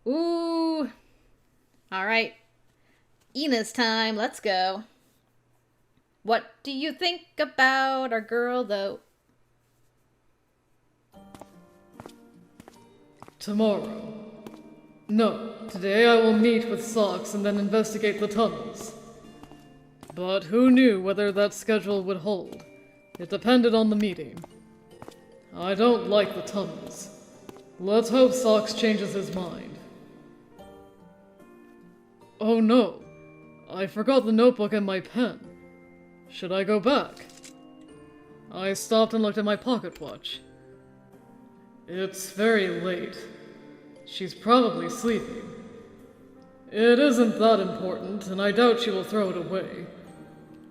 Ooh. Alright. INES time. Let's go. What do you think about our girl, though? Tomorrow. No, today I will meet with Socks and then investigate the tunnels. But who knew whether that schedule would hold? It depended on the meeting. I don't like the tunnels. Let's hope Socks changes his mind. Oh no, I forgot the notebook and my pen. Should I go back? I stopped and looked at my pocket watch. It's very late. She's probably sleeping. It isn't that important, and I doubt she will throw it away.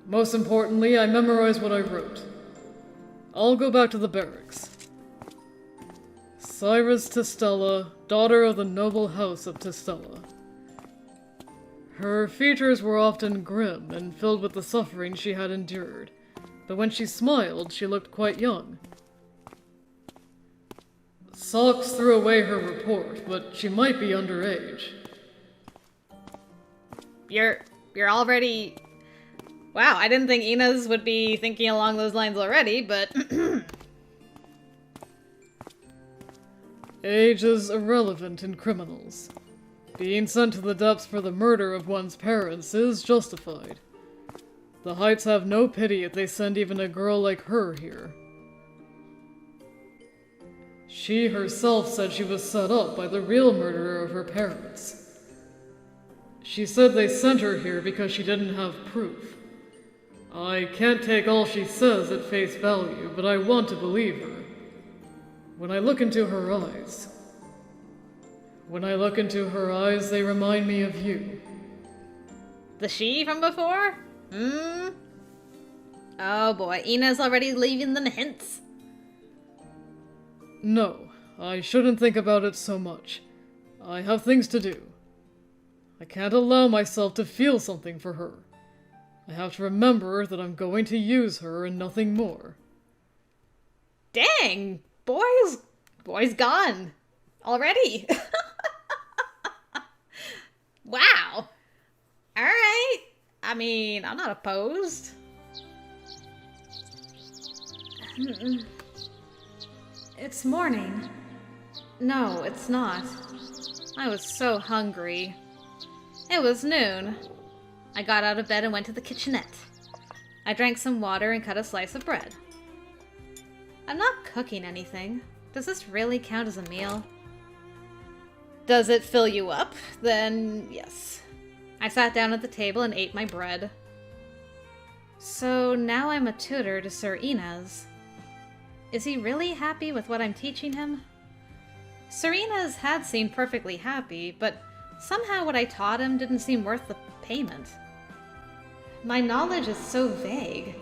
Most importantly, I memorized what I wrote. I'll go back to the barracks. Cyrus Tistella, daughter of the noble house of Tistella. Her features were often grim and filled with the suffering she had endured, but when she smiled, she looked quite young. Socks threw away her report, but she might be underage. You're already... Wow, I didn't think INES would be thinking along those lines already, but... Age is irrelevant in criminals. Being sent to the depths for the murder of one's parents is justified. The Heights have no pity if they send even a girl like her here. She herself said she was set up by the real murderer of her parents. She said they sent her here because she didn't have proof. I can't take all she says at face value, but I want to believe her. When I look into her eyes... When I look into her eyes, they remind me of you. The she from before? Oh boy, INES already leaving them hints. No, I shouldn't think about it so much. I have things to do. I can't allow myself to feel something for her. I have to remember that I'm going to use her and nothing more. Dang! Boy's gone. Already. Wow. Alright. I mean, I'm not opposed. It's morning. No, it's not. I was so hungry. It was noon. I got out of bed and went to the kitchenette. I drank some water and cut a slice of bread. I'm not cooking anything. Does this really count as a meal? Does it fill you up? Then yes. I sat down at the table and ate my bread. So now I'm a tutor to Sir INES. Is he really happy with what I'm teaching him? Sir INES had seemed perfectly happy, but somehow what I taught him didn't seem worth the payment. My knowledge is so vague.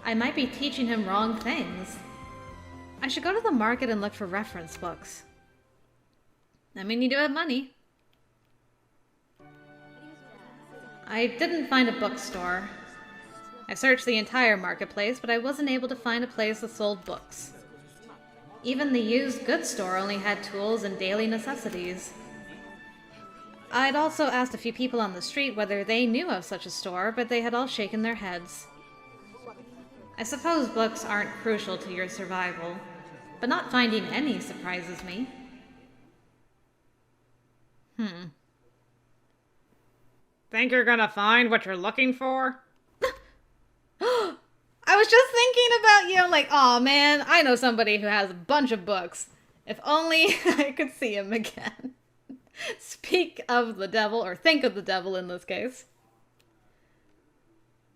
I might be teaching him wrong things. I should go to the market and look for reference books. I mean, you do have money. I didn't find a bookstore. I searched the entire marketplace, but I wasn't able to find a place that sold books. Even the used goods store only had tools and daily necessities. I'd also asked a few people on the street whether they knew of such a store, but they had all shaken their heads. I suppose books aren't crucial to your survival, but not finding any surprises me. Think you're gonna find what you're looking for? I was just thinking about you, like, aw man, I know somebody who has a bunch of books. If only I could see him again. Speak of the devil, or think of the devil in this case.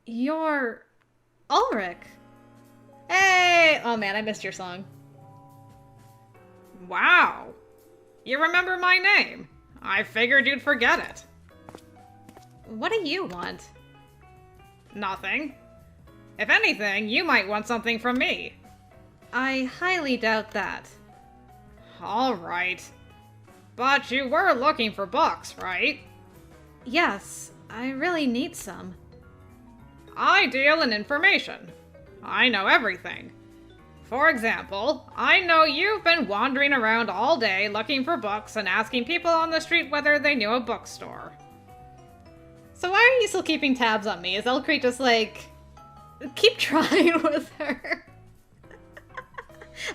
You're... Ulrich. Hey! Oh man, I missed your song. Wow. You remember my name. I figured you'd forget it. What do you want? Nothing. If anything, you might want something from me. I highly doubt that. All right. But you were looking for books, right? Yes, I really need some. I deal in information. I know everything. For example, I know you've been wandering around all day looking for books and asking people on the street whether they knew a bookstore. So why are you still keeping tabs on me? Is Elcrete just like... Keep trying with her.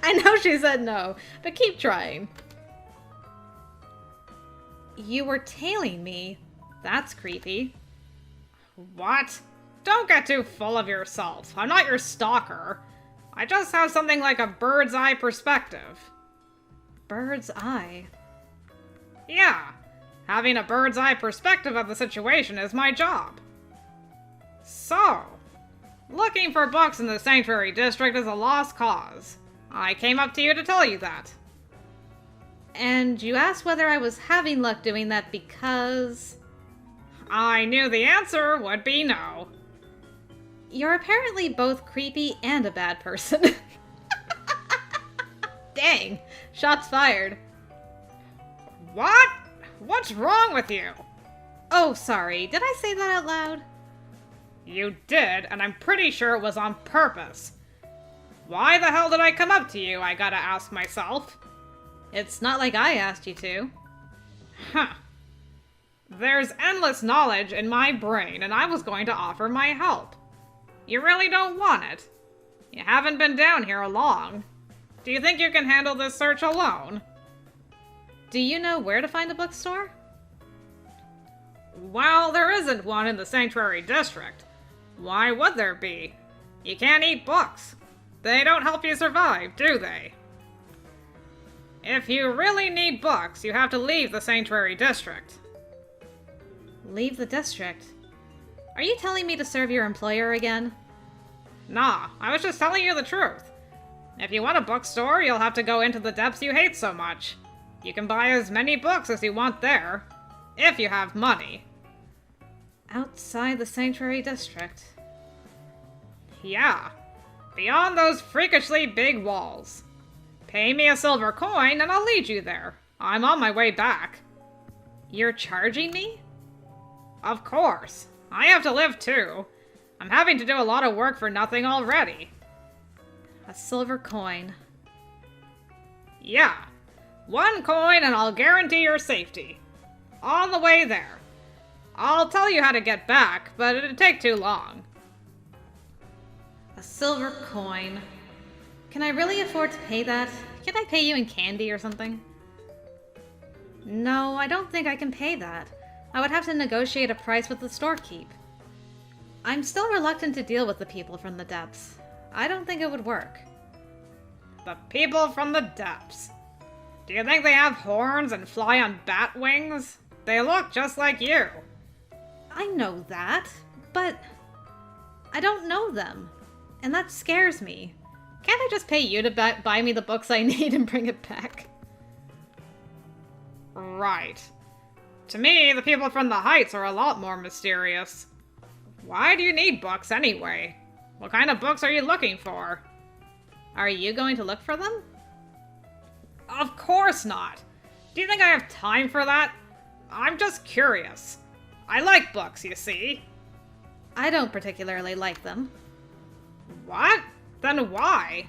I know she said no, but keep trying. You were tailing me. That's creepy. What? Don't get too full of yourself. I'm not your stalker. I just have something like a bird's eye perspective. Bird's eye? Yeah. Having a bird's eye perspective of the situation is my job. So, looking for books in the Sanctuary District is a lost cause. I came up to you to tell you that. And you asked whether I was having luck doing that because... I knew the answer would be no. You're apparently both creepy and a bad person. Dang, shots fired. What? What's wrong with you? Oh, sorry, did I say that out loud? You did, and I'm pretty sure it was on purpose. Why the hell did I come up to you, I gotta ask myself. It's not like I asked you to. Huh. There's endless knowledge in my brain, and I was going to offer my help. You really don't want it. You haven't been down here long. Do you think you can handle this search alone? Do you know where to find a bookstore? Well, there isn't one in the Sanctuary District. Why would there be? You can't eat books. They don't help you survive, do they? If you really need books, you have to leave the Sanctuary District. Leave the district? Are you telling me to serve your employer again? Nah, I was just telling you the truth. If you want a bookstore, you'll have to go into the depths you hate so much. You can buy as many books as you want there, if you have money. Outside the Sanctuary District? Yeah, beyond those freakishly big walls. Pay me a silver coin and I'll lead you there. I'm on my way back. You're charging me? Of course. I have to live too. I'm having to do a lot of work for nothing already. A silver coin. Yeah. 1 coin and I'll guarantee your safety. On the way there. I'll tell you how to get back, but it'd take too long. A silver coin. Can I really afford to pay that? Can't I pay you in candy or something? No, I don't think I can pay that. I would have to negotiate a price with the storekeep. I'm still reluctant to deal with the people from the depths. I don't think it would work. The people from the depths. Do you think they have horns and fly on bat wings? They look just like you. I know that, but I don't know them, and that scares me. Can't I just pay you to buy me the books I need and bring it back? Right. To me, the people from the Heights are a lot more mysterious. Why do you need books anyway? What kind of books are you looking for? Are you going to look for them? Of course not. Do you think I have time for that? I'm just curious. I like books, you see. I don't particularly like them. What? Then why?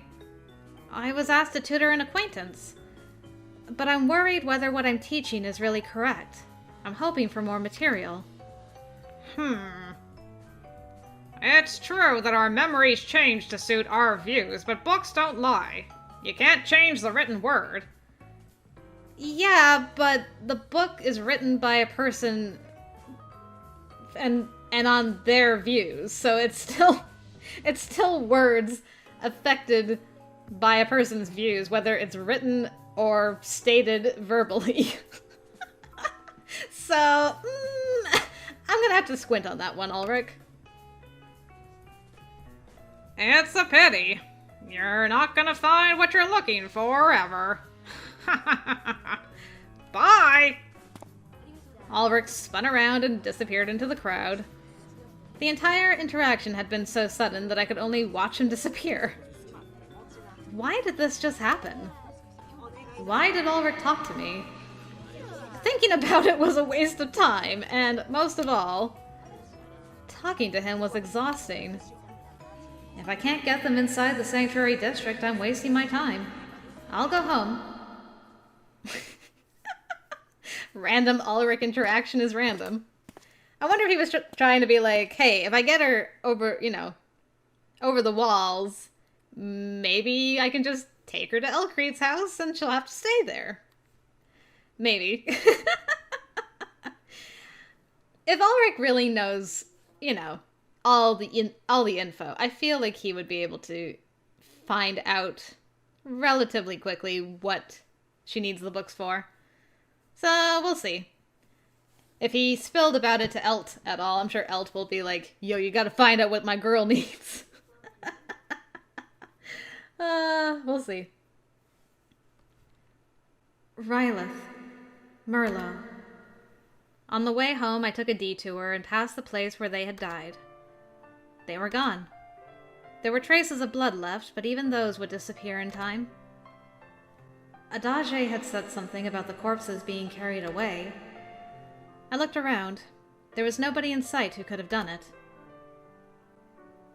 I was asked to tutor an acquaintance. But I'm worried whether what I'm teaching is really correct. I'm hoping for more material. It's true that our memories change to suit our views, but books don't lie. You can't change the written word. Yeah, but the book is written by a person and on their views, so it's still words affected by a person's views, whether it's written or stated verbally. So, I'm gonna have to squint on that one, Ulrich. It's a pity. You're not gonna find what you're looking for ever. Bye! Ulrich spun around and disappeared into the crowd. The entire interaction had been so sudden that I could only watch him disappear. Why did this just happen? Why did Ulrich talk to me? Thinking about it was a waste of time, and most of all, talking to him was exhausting. If I can't get them inside the sanctuary district, I'm wasting my time. I'll go home. Random Ulrich interaction is random. I wonder if he was trying to be like, hey, if I get her over, over the walls, maybe I can just take her to Elcrete's house and she'll have to stay there. Maybe. If Ulrich really knows, all the info, I feel like he would be able to find out relatively quickly what she needs the books for. So, we'll see. If he spilled about it to Elt at all, I'm sure Elt will be like, yo, you gotta find out what my girl needs. We'll see. Rylith. Merlot. On the way home, I took a detour and passed the place where they had died. They were gone. There were traces of blood left, but even those would disappear in time. Adage had said something about the corpses being carried away. I looked around. There was nobody in sight who could have done it.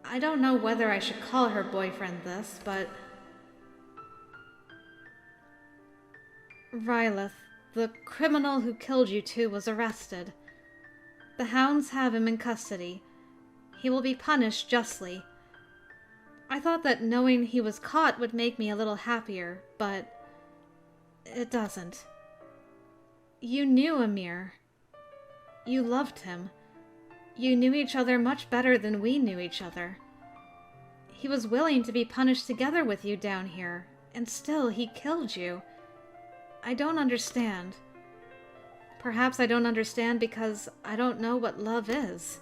I don't know whether I should call her boyfriend this, but... Rylith, the criminal who killed you two, was arrested. The hounds have him in custody. He will be punished justly. I thought that knowing he was caught would make me a little happier, but it doesn't. You knew Amir. You loved him. You knew each other much better than we knew each other. He was willing to be punished together with you down here, and still he killed you. I don't understand. Perhaps I don't understand because I don't know what love is.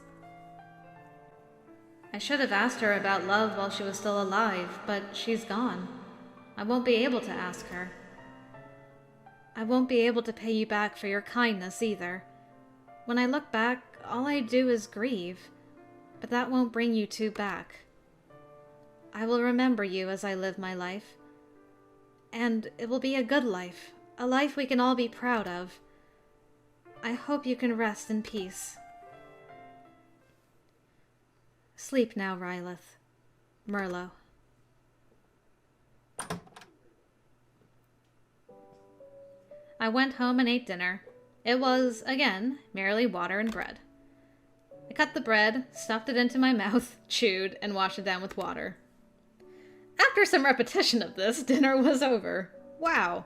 I should have asked her about love while she was still alive, but she's gone. I won't be able to ask her. I won't be able to pay you back for your kindness either. When I look back, all I do is grieve, but that won't bring you two back. I will remember you as I live my life. And it will be a good life, a life we can all be proud of. I hope you can rest in peace. Sleep now, Rylith. Merlot. I went home and ate dinner. It was, again, merely water and bread. I cut the bread, stuffed it into my mouth, chewed, and washed it down with water. After some repetition of this, dinner was over. Wow.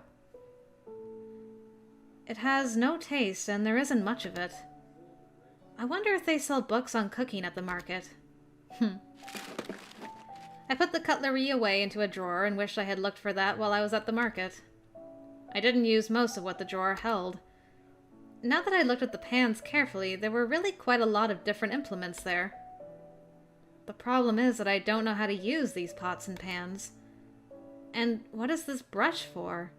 It has no taste, and there isn't much of it. I wonder if they sell books on cooking at the market. I put the cutlery away into a drawer and wished I had looked for that while I was at the market. I didn't use most of what the drawer held. Now that I looked at the pans carefully, there were really quite a lot of different implements there. The problem is that I don't know how to use these pots and pans. And what is this brush for?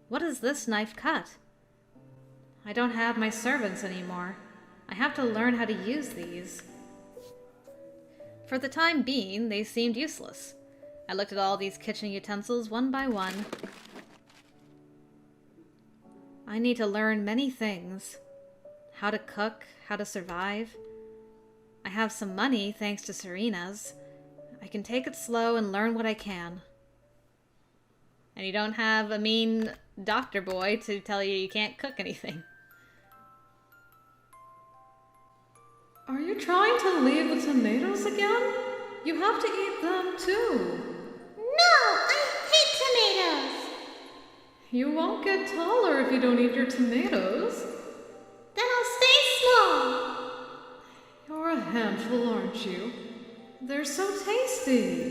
What does this knife cut? I don't have my servants anymore. I have to learn how to use these. For the time being, they seemed useless. I looked at all these kitchen utensils one by one. I need to learn many things. How to cook, how to survive. I have some money thanks to Serena's. I can take it slow and learn what I can. And you don't have a mean doctor boy to tell you can't cook anything. Are you trying to leave the tomatoes again? You have to eat them too. No, I hate tomatoes. You won't get taller if you don't eat your tomatoes. Then I'll stay small. You're a handful, aren't you? They're so tasty.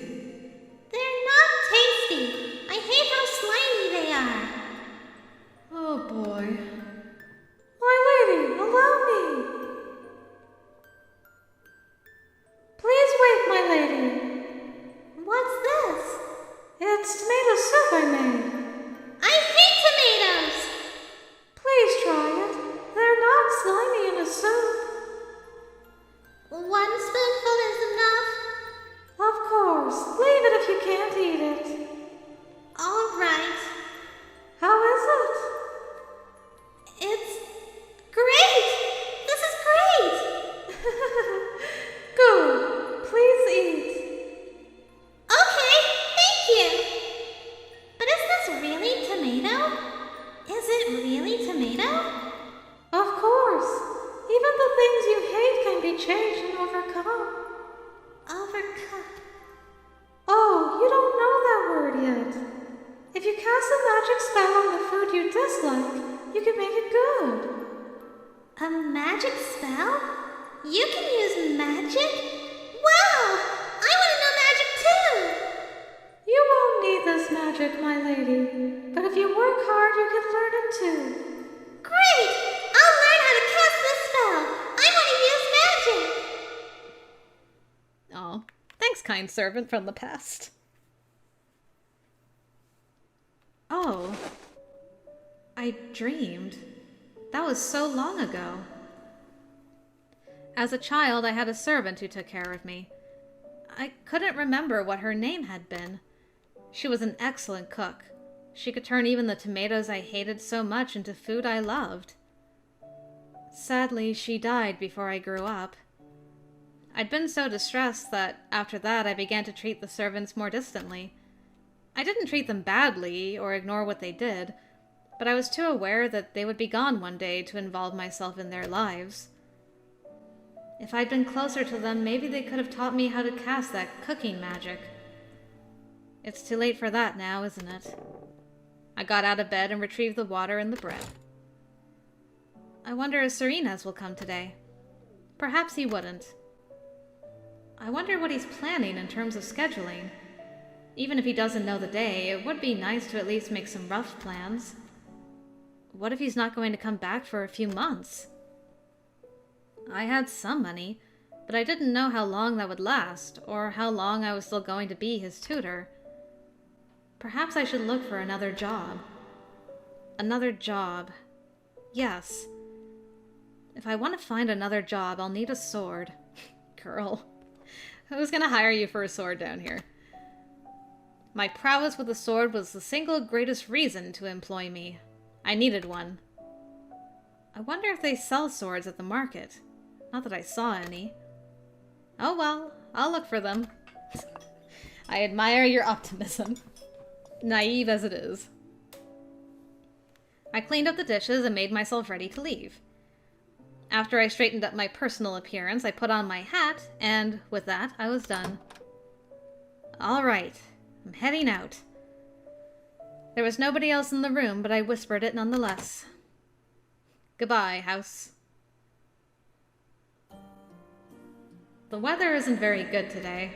They're not tasty. I hate how slimy they are. Oh boy. My lady, allow me. Please wait, my lady. What's this? It's tomato soup I made. I hate tomatoes. Please try it. They're not slimy in a soup. One spoonful is enough. Of course. Leave it if you can't eat it. All right. How is it? You can make it good. A magic spell? You can use magic? Wow! I want to know magic too! You won't need this magic, my lady. But if you work hard, you can learn it too. Great! I'll learn how to cast this spell! I want to use magic! Oh, thanks, kind servant from the past. Oh, I dreamed. That was so long ago. As a child, I had a servant who took care of me. I couldn't remember what her name had been. She was an excellent cook. She could turn even the tomatoes I hated so much into food I loved. Sadly, she died before I grew up. I'd been so distressed that after that I began to treat the servants more distantly. I didn't treat them badly or ignore what they did, but I was too aware that they would be gone one day to involve myself in their lives. If I'd been closer to them, maybe they could have taught me how to cast that cooking magic. It's too late for that now, isn't it? I got out of bed and retrieved the water and the bread. I wonder if Serena's will come today. Perhaps he wouldn't. I wonder what he's planning in terms of scheduling. Even if he doesn't know the day, it would be nice to at least make some rough plans. What if he's not going to come back for a few months? I had some money, but I didn't know how long that would last, or how long I was still going to be his tutor. Perhaps I should look for another job. Another job. Yes. If I want to find another job, I'll need a sword. Girl, who's gonna hire you for a sword down here? My prowess with a sword was the single greatest reason to employ me. I needed one. I wonder if they sell swords at the market. Not that I saw any. Oh well, I'll look for them. I admire your optimism. Naive as it is. I cleaned up the dishes and made myself ready to leave. After I straightened up my personal appearance, I put on my hat, and with that, I was done. All right, I'm heading out. There was nobody else in the room, but I whispered it nonetheless. Goodbye, house. The weather isn't very good today.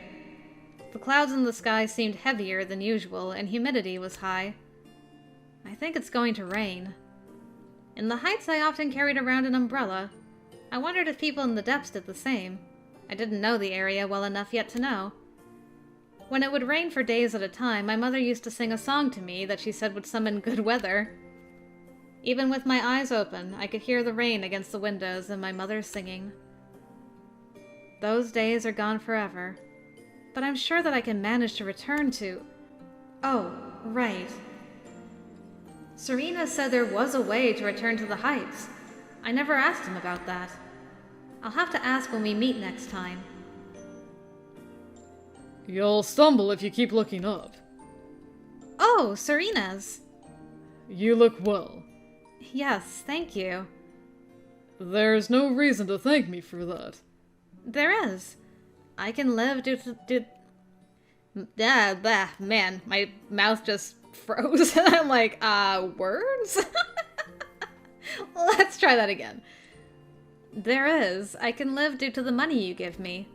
The clouds in the sky seemed heavier than usual, and humidity was high. I think it's going to rain. In the heights, I often carried around an umbrella. I wondered if people in the depths did the same. I didn't know the area well enough yet to know. When it would rain for days at a time, my mother used to sing a song to me that she said would summon good weather. Even with my eyes open, I could hear the rain against the windows and my mother singing. Those days are gone forever, but I'm sure that I can manage to return to... Oh, right. Serena said there was a way to return to the heights. I never asked him about that. I'll have to ask when we meet next time. You'll stumble if you keep looking up. Oh, Serena's. You look well. Yes, thank you. There's no reason to thank me for that. There is. I can live due to... Man, my mouth just froze. I'm like, words? Let's try that again. There is. I can live due to the money you give me.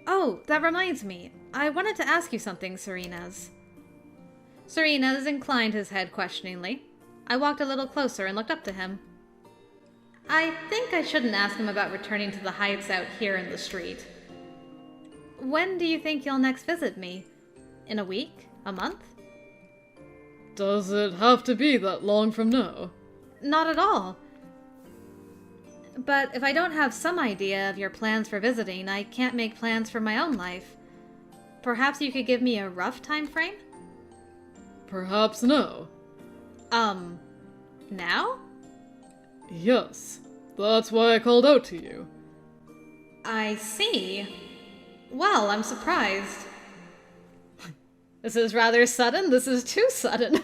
Oh, that reminds me. I wanted to ask you something, Serena's. Serena's inclined his head questioningly. I walked a little closer and looked up to him. I think I shouldn't ask him about returning to the heights out here in the street. When do you think you'll next visit me? In a week? A month? Does it have to be that long from now? Not at all. But if I don't have some idea of your plans for visiting, I can't make plans for my own life. Perhaps you could give me a rough time frame? Perhaps no. Now? Yes, that's why I called out to you. I see. Well, I'm surprised. This is rather sudden. This is too sudden.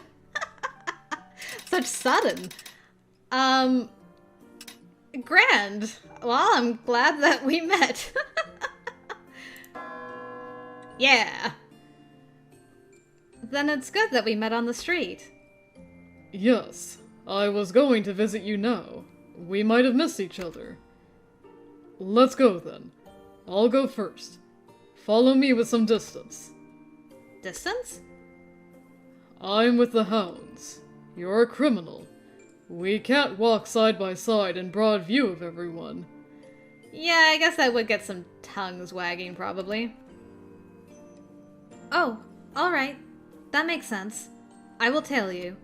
Such sudden. Grand. Well, I'm glad that we met. Yeah. Then it's good that we met on the street. Yes, I was going to visit you now. We might have missed each other. Let's go then. I'll go first. Follow me with some distance. Distance? I'm with the hounds. You're a criminal. We can't walk side by side in broad view of everyone. Yeah, I guess that would get some tongues wagging, probably. Oh, alright. That makes sense. I will tail you.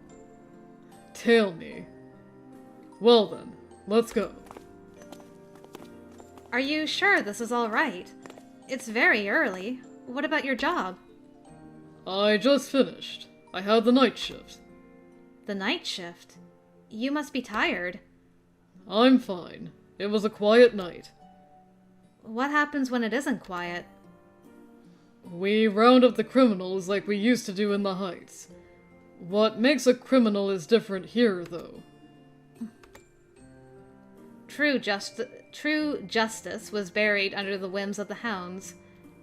Tail me. Well then, let's go. Are you sure this is alright? It's very early. What about your job? I just finished. I had the night shift. The night shift? You must be tired. I'm fine. It was a quiet night. What happens when it isn't quiet? We round up the criminals like we used to do in the Heights. What makes a criminal is different here, though. True justice was buried under the whims of the hounds.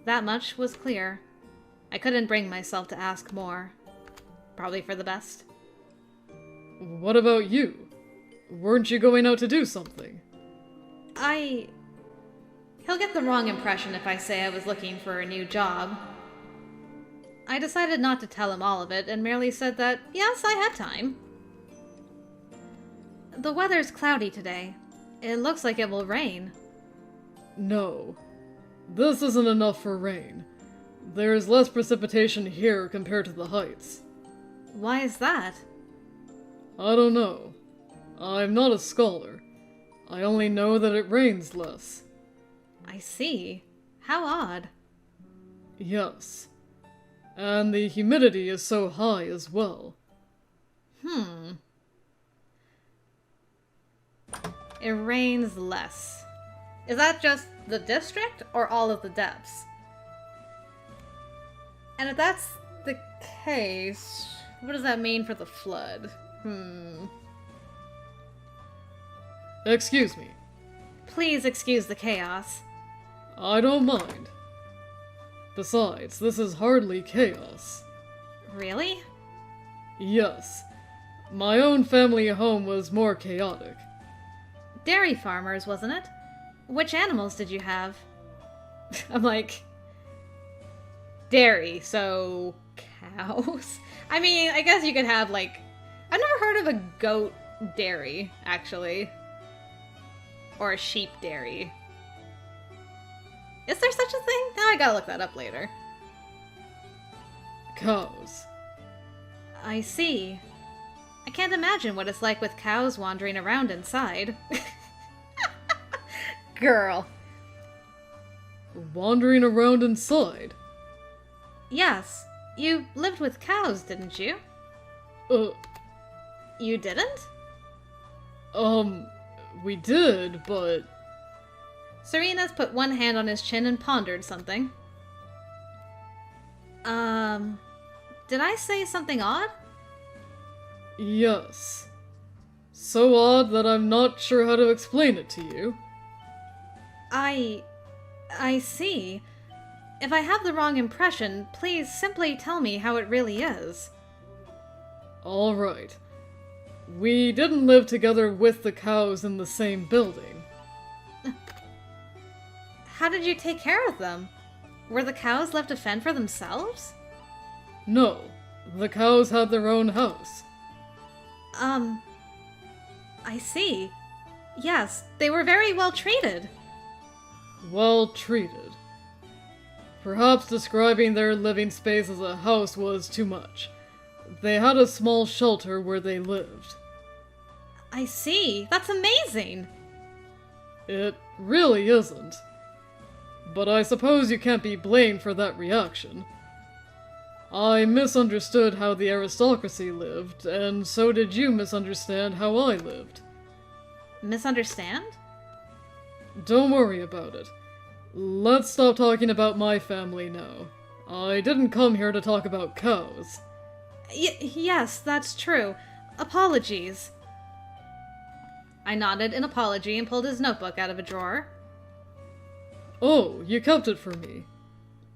That much was clear. I couldn't bring myself to ask more. Probably for the best. What about you? Weren't you going out to do something? He'll get the wrong impression if I say I was looking for a new job. I decided not to tell him all of it and merely said that, yes, I had time. The weather's cloudy today. It looks like it will rain. No. This isn't enough for rain. There's less precipitation here compared to the Heights. Why is that? I don't know. I'm not a scholar. I only know that it rains less. I see. How odd. Yes. And the humidity is so high as well. It rains less. Is that just the district or all of the depths? And if that's the case, what does that mean for the flood? Excuse me. Please excuse the chaos. I don't mind. Besides, this is hardly chaos. Really? Yes. My own family home was more chaotic. Dairy farmers, wasn't it? Which animals did you have? I'm like... Dairy, so... cows? I mean, I guess you could have, like... I've never heard of a goat dairy, actually. Or a sheep dairy. Is there such a thing? Now I gotta look that up later. Cows. I see. I can't imagine what it's like with cows wandering around inside. Girl. Wandering around inside? Yes. You lived with cows, didn't you? You didn't? We did, but... Serena's put one hand on his chin and pondered something. Did I say something odd? Yes. So odd that I'm not sure how to explain it to you. I see. If I have the wrong impression, please simply tell me how it really is. All right. We didn't live together with the cows in the same building. How did you take care of them? Were the cows left to fend for themselves? No, the cows had their own house. I see. Yes, they were very well treated. Well treated. Perhaps describing their living space as a house was too much. They had a small shelter where they lived. I see. That's amazing. It really isn't. But I suppose you can't be blamed for that reaction. I misunderstood how the aristocracy lived, and so did you misunderstand how I lived. Misunderstand? Don't worry about it. Let's stop talking about my family now. I didn't come here to talk about cows. Yes, that's true. Apologies. I nodded in apology and pulled his notebook out of a drawer. Oh, you kept it for me.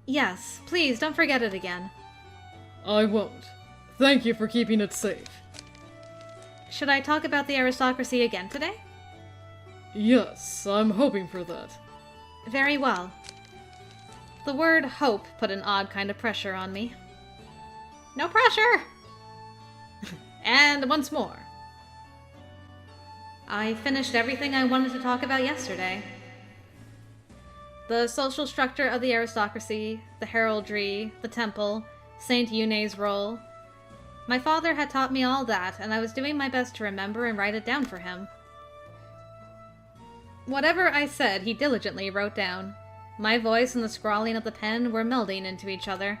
Yes, please don't forget it again. I won't. Thank you for keeping it safe. Should I talk about the aristocracy again today? Yes, I'm hoping for that. Very well. The word hope put an odd kind of pressure on me. No pressure! And once more. I finished everything I wanted to talk about yesterday. The social structure of the aristocracy, the heraldry, the temple, Saint Eune's role. My father had taught me all that, and I was doing my best to remember and write it down for him. Whatever I said, he diligently wrote down. My voice and the scrawling of the pen were melding into each other.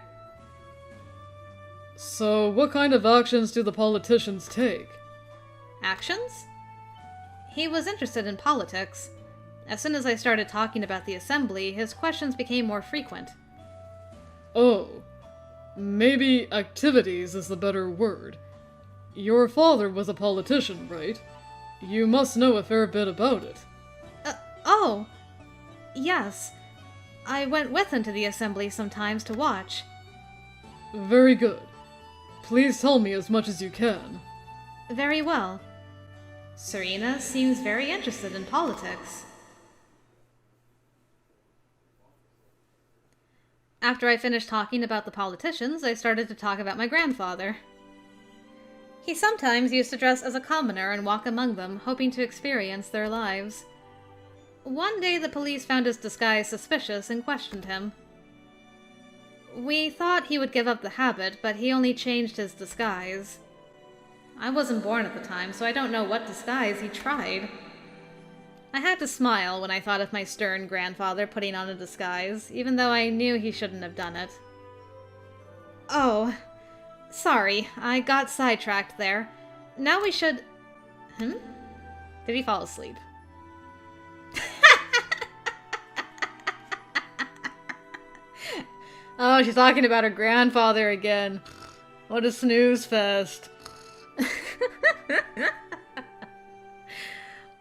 So, what kind of actions do the politicians take? Actions? He was interested in politics. As soon as I started talking about the assembly, his questions became more frequent. Oh, maybe activities is the better word. Your father was a politician, right? You must know a fair bit about it. Oh! Yes. I went with him to the assembly sometimes to watch. Very good. Please tell me as much as you can. Very well. Serena seems very interested in politics. After I finished talking about the politicians, I started to talk about my grandfather. He sometimes used to dress as a commoner and walk among them, hoping to experience their lives. One day the police found his disguise suspicious and questioned him. We thought he would give up the habit, but he only changed his disguise. I wasn't born at the time, so I don't know what disguise he tried. I had to smile when I thought of my stern grandfather putting on a disguise, even though I knew he shouldn't have done it. Oh, sorry, I got sidetracked there. Now we should... Did he fall asleep? Oh, she's talking about her grandfather again. What a snooze fest.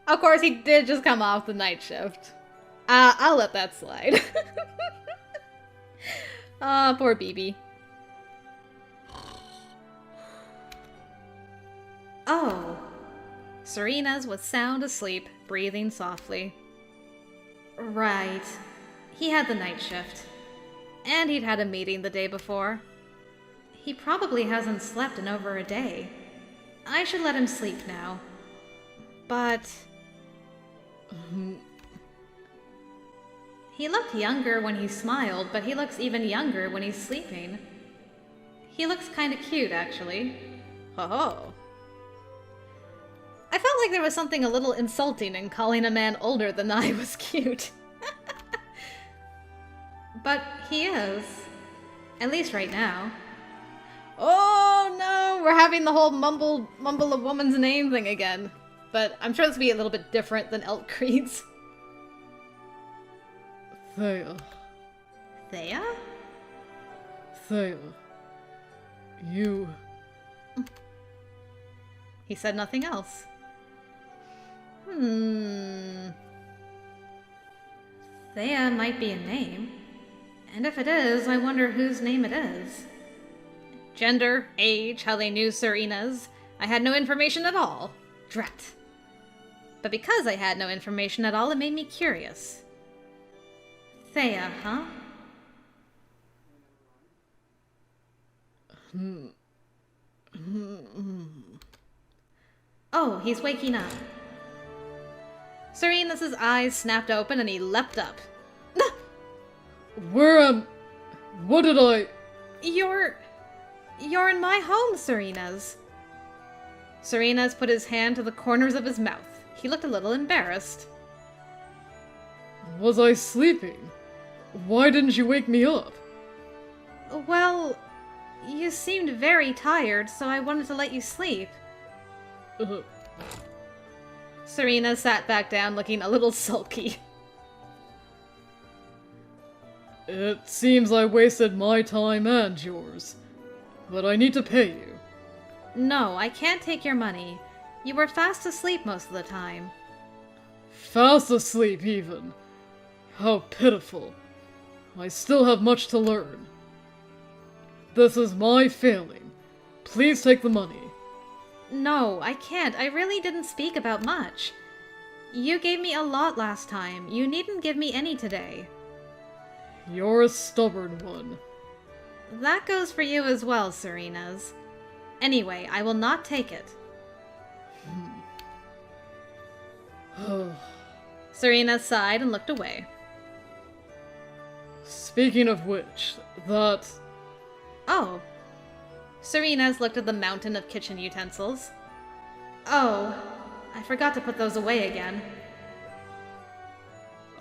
Of course, he did just come off the night shift. I'll let that slide. Poor BB. Oh. Serena's was sound asleep, breathing softly. Right. He had the night shift. And he'd had a meeting the day before. He probably hasn't slept in over a day. I should let him sleep now. But... He looked younger when he smiled, but he looks even younger when he's sleeping. He looks kinda cute, actually. Ho-ho. I felt like there was something a little insulting in calling a man older than I was cute. But he is. At least right now. Oh no! We're having the whole mumble a woman's name thing again. But I'm sure this will be a little bit different than Elk Creed's. Thea. Thea? Thea. You... He said nothing else. Thea might be a name. And if it is, I wonder whose name it is. Gender, age, how they knew Serena's. I had no information at all. Drat. But because I had no information at all, it made me curious. Thea, huh? Oh, he's waking up. Serena's eyes snapped open and he leapt up. What did I... You're in my home, Serena's. Serena's put his hand to the corners of his mouth. He looked a little embarrassed. Was I sleeping? Why didn't you wake me up? Well, you seemed very tired, so I wanted to let you sleep. Serena sat back down looking a little sulky. It seems I wasted my time and yours. But I need to pay you. No, I can't take your money. You were fast asleep most of the time. Fast asleep, even. How pitiful. I still have much to learn. This is my failing. Please take the money. No, I can't. I really didn't speak about much. You gave me a lot last time. You needn't give me any today. You're a stubborn one. That goes for you as well, Serenas. Anyway, I will not take it. Serena sighed and looked away. Speaking of which, that... Oh. Serena's looked at the mountain of kitchen utensils. Oh, I forgot to put those away again.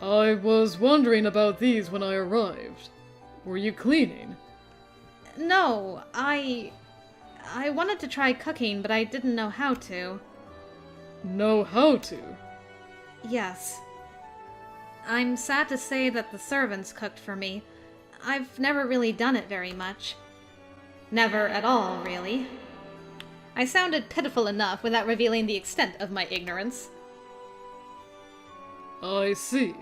I was wondering about these when I arrived. Were you cleaning? No, I wanted to try cooking, but I didn't know how to. Know how to? Yes. I'm sad to say that the servants cooked for me. I've never really done it very much. Never at all, really. I sounded pitiful enough without revealing the extent of my ignorance. I see.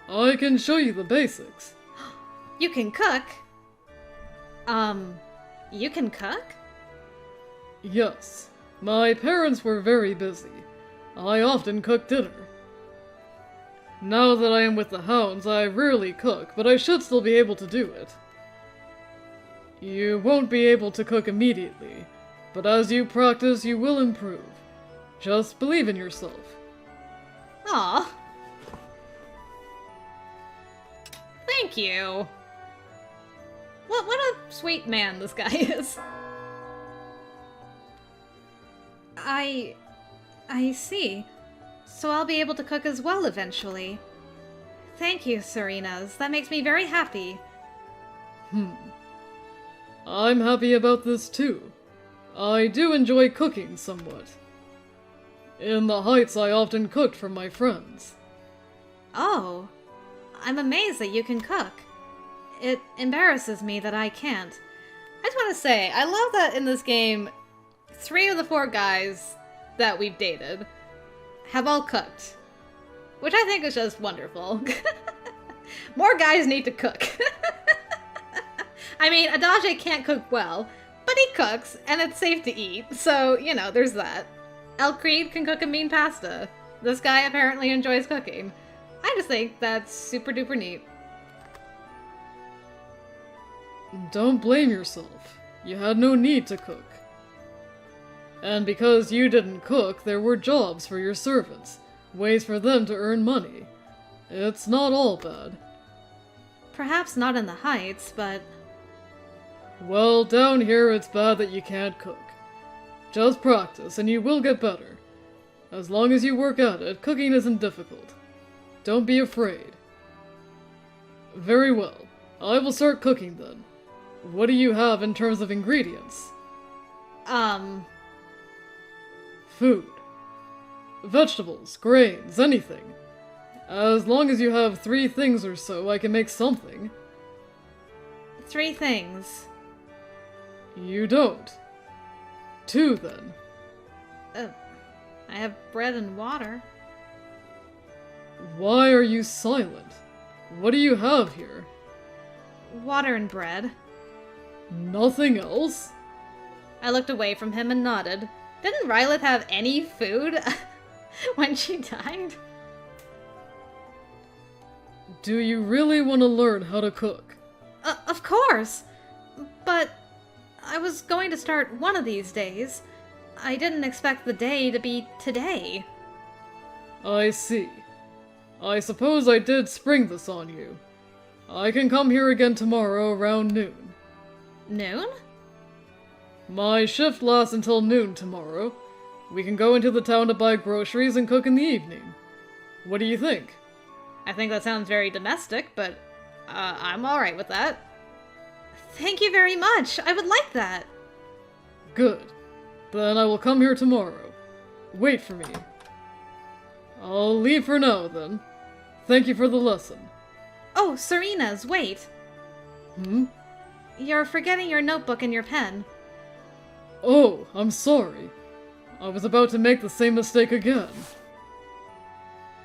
I can show you the basics. You can cook? You can cook? Yes. My parents were very busy. I often cooked dinner. Now that I am with the hounds, I rarely cook, but I should still be able to do it. You won't be able to cook immediately, but as you practice, you will improve. Just believe in yourself. Aw. Thank you. What a sweet man this guy is. I see. So I'll be able to cook as well eventually. Thank you, Serenas. That makes me very happy. I'm happy about this too. I do enjoy cooking somewhat. In the Heights, I often cooked for my friends. Oh. I'm amazed that you can cook. It embarrasses me that I can't. I just want to say, I love that in this game, 3 of the 4 guys that we've dated have all cooked. Which I think is just wonderful. More guys need to cook. I mean, Adage can't cook well, but he cooks, and it's safe to eat, so, you know, there's that. El Creed can cook a mean pasta. This guy apparently enjoys cooking. I just think that's super duper neat. Don't blame yourself. You had no need to cook. And because you didn't cook, there were jobs for your servants, ways for them to earn money. It's not all bad. Perhaps not in the Heights, but... Well, down here it's bad that you can't cook. Just practice, and you will get better. As long as you work at it, cooking isn't difficult. Don't be afraid. Very well. I will start cooking then. What do you have in terms of ingredients? Food. Vegetables, grains, anything. As long as you have 3 things or so, I can make something. 3 things. You don't. 2 then. I have bread and water. Why are you silent? What do you have here? Water and bread. Nothing else? I looked away from him and nodded. Didn't Rylith have any food when she died? Do you really want to learn how to cook? Of course! But I was going to start one of these days. I didn't expect the day to be today. I see. I suppose I did spring this on you. I can come here again tomorrow around noon. Noon? My shift lasts until noon tomorrow. We can go into the town to buy groceries and cook in the evening. What do you think? I think that sounds very domestic, but I'm alright with that. Thank you very much. I would like that. Good. Then I will come here tomorrow. Wait for me. I'll leave for now, then. Thank you for the lesson. Oh, Serenas, wait. You're forgetting your notebook and your pen. Oh, I'm sorry. I was about to make the same mistake again.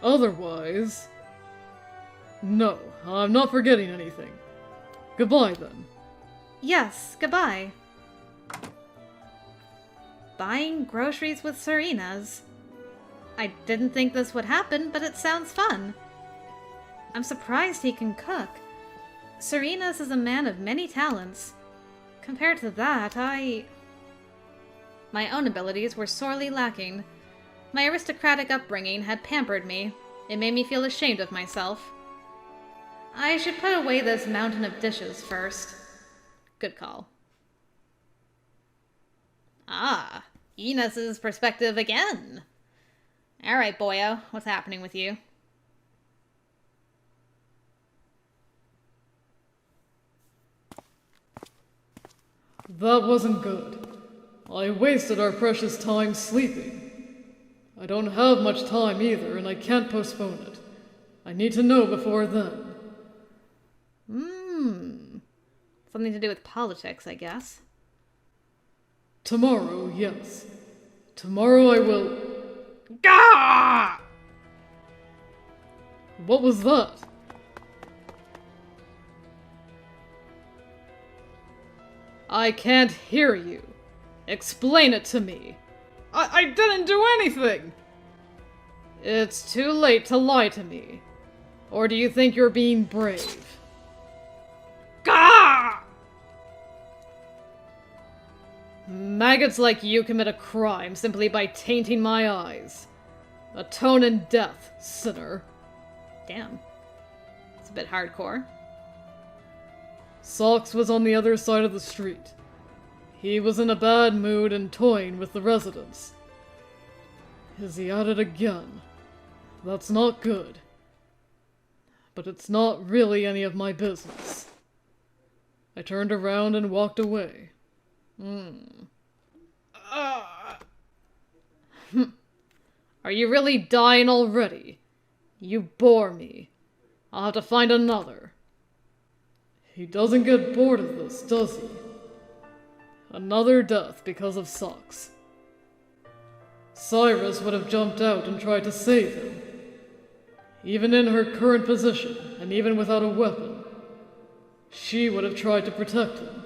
Otherwise... No, I'm not forgetting anything. Goodbye, then. Yes, goodbye. buying groceries with Sir INES. I didn't think this would happen, but it sounds fun. I'm surprised he can cook. Sir INES is a man of many talents. Compared to that, my own abilities were sorely lacking. My aristocratic upbringing had pampered me. It made me feel ashamed of myself. I should put away this mountain of dishes first. Good call. Ah, INES's perspective again. Alright, boyo, what's happening with you? That wasn't good. I wasted our precious time sleeping. I don't have much time either, and I can't postpone it. I need to know before then. Something to do with politics, I guess. Tomorrow, yes. Tomorrow I will... Gah! What was that? I can't hear you. Explain it to me. I didn't do anything! It's too late to lie to me. Or do you think you're being brave? Gah! Maggots like you commit a crime simply by tainting my eyes. Atone in death, sinner. Damn. It's a bit hardcore. Socks was on the other side of the street. He was in a bad mood and toying with the residents. Is he at it again? That's not good. But it's not really any of my business. I turned around and walked away. Are you really dying already? You bore me. I'll have to find another. He doesn't get bored of this, does he? Another death because of socks. Cyrus would have jumped out and tried to save him. Even in her current position, and even without a weapon, she would have tried to protect him.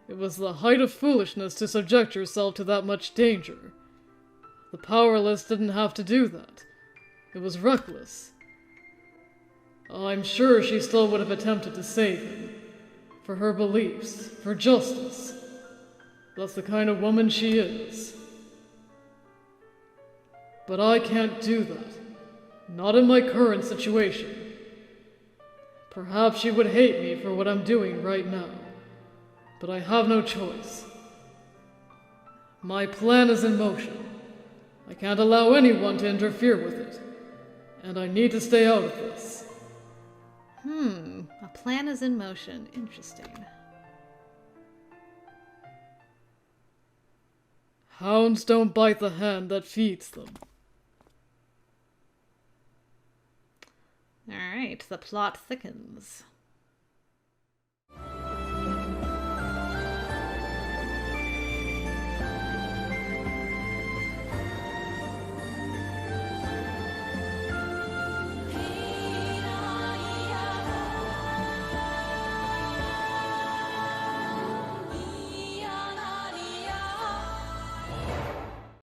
It was the height of foolishness to subject yourself to that much danger. The powerless didn't have to do that. It was reckless. I'm sure she still would have attempted to save him. For her beliefs, for justice. That's the kind of woman she is. But I can't do that. Not in my current situation. Perhaps she would hate me for what I'm doing right now. But I have no choice. My plan is in motion. I can't allow anyone to interfere with it. And I need to stay out of this. A plan is in motion. Interesting. Hounds don't bite the hand that feeds them. Alright, the plot thickens.